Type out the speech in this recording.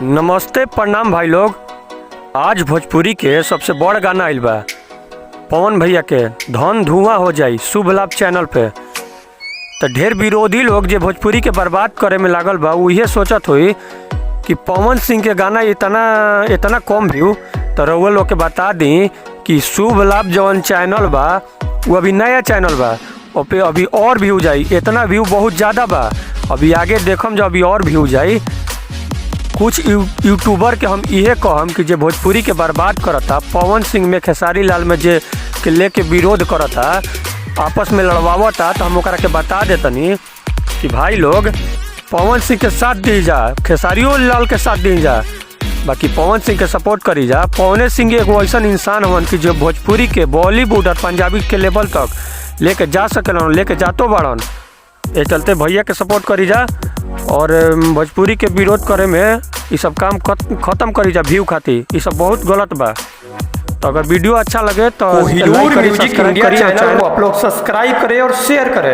नमस्ते प्रणाम भाई लोग। आज भोजपुरी के सबसे बड़ गाना आइल बा पवन भैया के धन धुआं हो जाई शुभ लाभ चैनल पे। तो ढेर विरोधी लोग जे भोजपुरी के बर्बाद करे में लागल बा उहे सोचत हुई कि पवन सिंह के गाना इतना कम व्यू। तो रउआ लोग के बता दी कि शुभ लाभ जवन चैनल बा वो अभी नया चैनल बा और पे अभी और व्यू जाई। इतना व्यू बहुत ज़्यादा बा, अभी आगे देखम जो अभी और व्यू जाई। कुछ यूट्यूबर के हम इहे कहम कि जे भोजपुरी के बर्बाद करता, पवन सिंह में खेसारी लाल में जे के लेके विरोध करता, आपस में लड़वावता, तो हम ओकरा के बता देतनी कि भाई लोग पवन सिंह के साथ दी जा, खेसारियो लाल के साथ दी जा, बाकी पवन सिंह के सपोर्ट करी जा। पवन सिंह एक ऐसा इंसान हवन कि जो भोजपुरी के बॉलीवुड और पंजाबी के लेवल तक लेके जा सकेलन, लेके जातो बाड़न। ये चलते भैया के सपोर्ट करी जा और भोजपुरी के विरोध करे में ये सब काम खत्म करी जा व्यू खातिर। ये सब बहुत गलत बा। तो अगर वीडियो अच्छा लगे तो कोहिनूर म्यूजिक इंडिया चैनल को आप लोग सब्सक्राइब करें और शेयर करें।